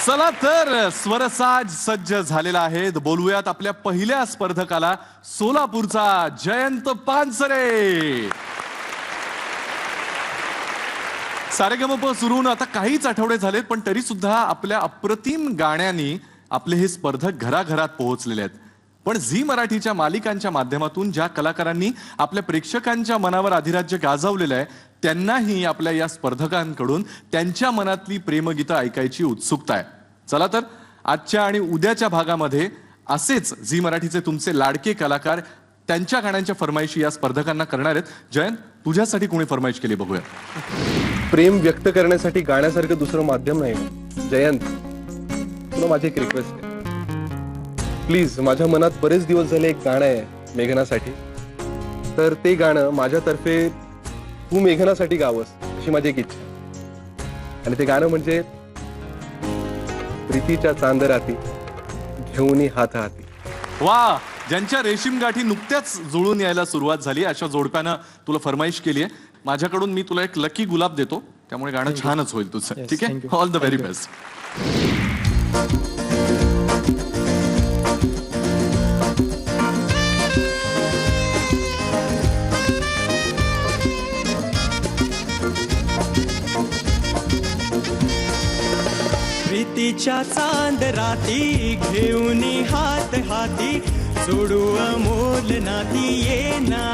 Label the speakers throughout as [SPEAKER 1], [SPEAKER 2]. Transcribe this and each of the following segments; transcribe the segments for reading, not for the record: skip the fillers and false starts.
[SPEAKER 1] चला तर स्वरसाज सज्ज झालेला आहे. बोलूयात आपल्या पहिल्या स्पर्धकाला, सोलापूरचा जयंत पानसरे. सारेगमप सुरू होऊन आता काहीच आठवडे झालेत, पण तरी सुद्धा आपल्या अप्रतिम गाण्यांनी आपले हे स्पर्धक घराघरात पोहोचलेले आहेत. पण झी मराठीच्या मालिकांच्या माध्यमातून ज्या कलाकारांनी आपल्या प्रेक्षकांच्या मनावर अधिराज्य गाजवलेलं आहे, त्यांनाही आपल्या या स्पर्धकांकडून त्यांच्या मनातली प्रेमगीतं ऐकायची उत्सुकता आहे. चला तर आजच्या आणि उद्याच्या भागामध्ये असेच झी मराठीचे तुमचे लाडके कलाकार त्यांच्या गाण्यांच्या फरमाईशी या स्पर्धकांना करणार आहेत. जयंत, तुझ्यासाठी कोणी फरमाईश केली बघूया.
[SPEAKER 2] प्रेम व्यक्त करण्यासाठी गाण्यासारखं दुसरं माध्यम नाही. जयंत, तुला माझी एक रिक्वेस्ट आहे. प्लीज, माझ्या मनात बरेच दिवस झाले एक गाणं आहे मेघनासाठी. तर ते गाणं माझ्यातर्फे तू मेघनासाठी गावस अशी माझी एक इच्छा आहे. आणि ते गाणं म्हणजे प्रीतीच्या चांदराती घेऊन हात हाती.
[SPEAKER 1] वा, ज्यांच्या रेशीम गाठी नुकत्याच जुळून यायला सुरुवात झाली अशा जोडप्यानं तुला फरमाईश केली आहे. माझ्याकडून मी तुला एक लकी गुलाब देतो, त्यामुळे गाणं छानच होईल तुझं. ठीक आहे, ऑल द व्हेरी बेस्ट.
[SPEAKER 3] प्रीतीच्या चांद राती घेऊन हात हाती जोडू अमोल नाती येना.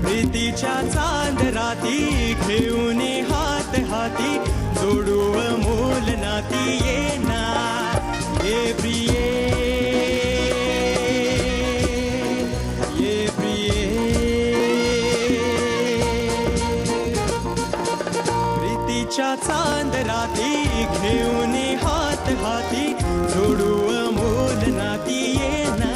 [SPEAKER 3] प्रीतीच्या चांद राती घेऊन हात हाती जोडू अमोल नाती येना. ये प्रिये, ये प्रिये, प्रीतीच्या चांद राती घेऊन हात हाती जोडू अमोल नाती येना.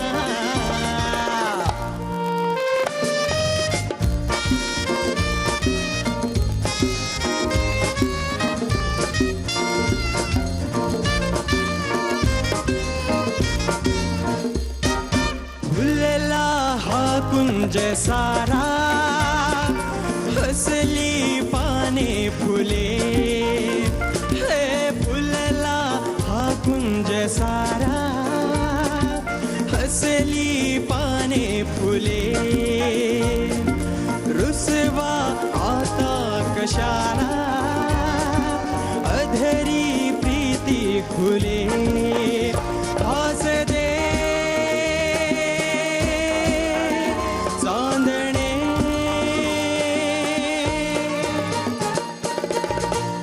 [SPEAKER 3] फुलला हा कुंज सारा, हसली पाने फुले. कुंज सारा हसली पाने फुले. रुसवा आता कशाला अधरी प्रीती खुले. हास दे चांदणे,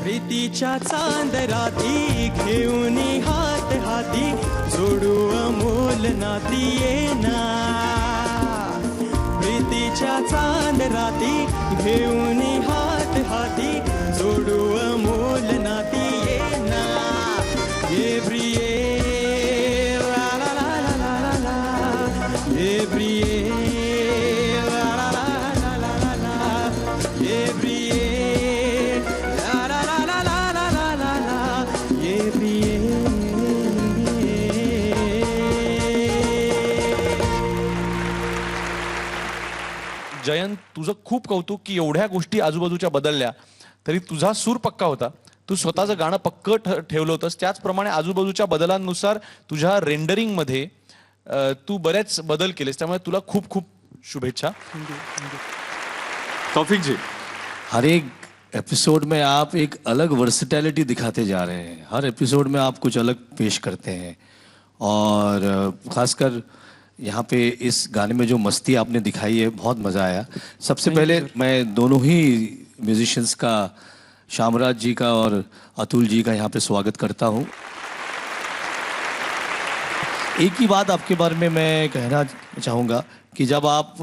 [SPEAKER 3] प्रीतीच्या चांद राती घेऊन हात हाती जोडू अमोल नाती येना. प्रीतीच्या चांद राती घेऊन हात हाती जोडू अमोल नाती येना. ये प्रिये, ला ला ला ला ला ला, ये प्रिये, ला ला ला ला ला ला, ये प्रिये,
[SPEAKER 4] जयंत, तुझं खूप कौतुक की एवढ्या गोष्टी आजूबाजूच्या बदलल्या तरी तुझा सूर पक्का होता. तू स्वतःचं गाणं पक्क ठेवलं होतंस. त्याचप्रमाणे आजूबाजूच्या बदलांनुसार तुझ्या रेंडरिंगमध्ये तू बरेच बदल केलेस. त्यामुळे तुला खूप खूप शुभेच्छा.
[SPEAKER 1] तौफिक जी,
[SPEAKER 5] हर एक एपिसोड में आप एक अलग वर्सेटैलिटी दिखाते जा रहे हैं. हर एपिसोड में आप कुछ अलग पेश करते हैं और खासकर यहाँ पे इस गाने में जो मस्ती आपने दिखाई है, बहुत मज़ा आया. सबसे पहले मैं दोनों ही म्यूजिशियंस का, शामराज जी का और अतुल जी का यहाँ पे स्वागत करता हूँ. एक ही बात आपके बारे में मैं कहना चाहूँगा कि जब आप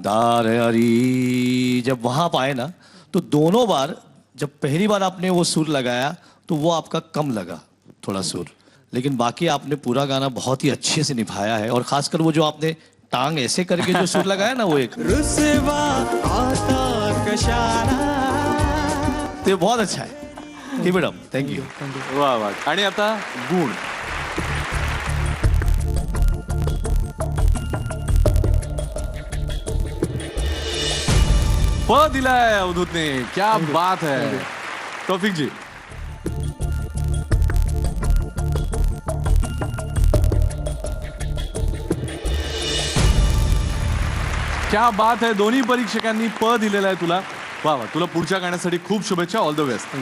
[SPEAKER 5] दार हरी जब वहाँ आप आए ना, तो दोनों बार, जब पहली बार आपने वो सुर लगाया तो वो आपका कम लगा थोड़ा सुर, लेकिन बाकी आपने पूरा गाना बहुत ही अच्छे से निभाया है. और खासकर वो जो आपने टांग ऐसे करके जो सुर लगाया ना, वो एक
[SPEAKER 3] रुसवा आता कशाला,
[SPEAKER 5] तो बहुत अच्छा है. Keep it up. Thank you.
[SPEAKER 1] वा वा. आणि आता गुण. प दिलाय अवधूतने. क्या बात है. तौफिक जी, क्या बात आहे. दोन्ही परीक्षकांनी प दिलेला आहे तुला. वा वा, तुला पुढच्या गाण्यासाठी खूप शुभेच्छा. All the best.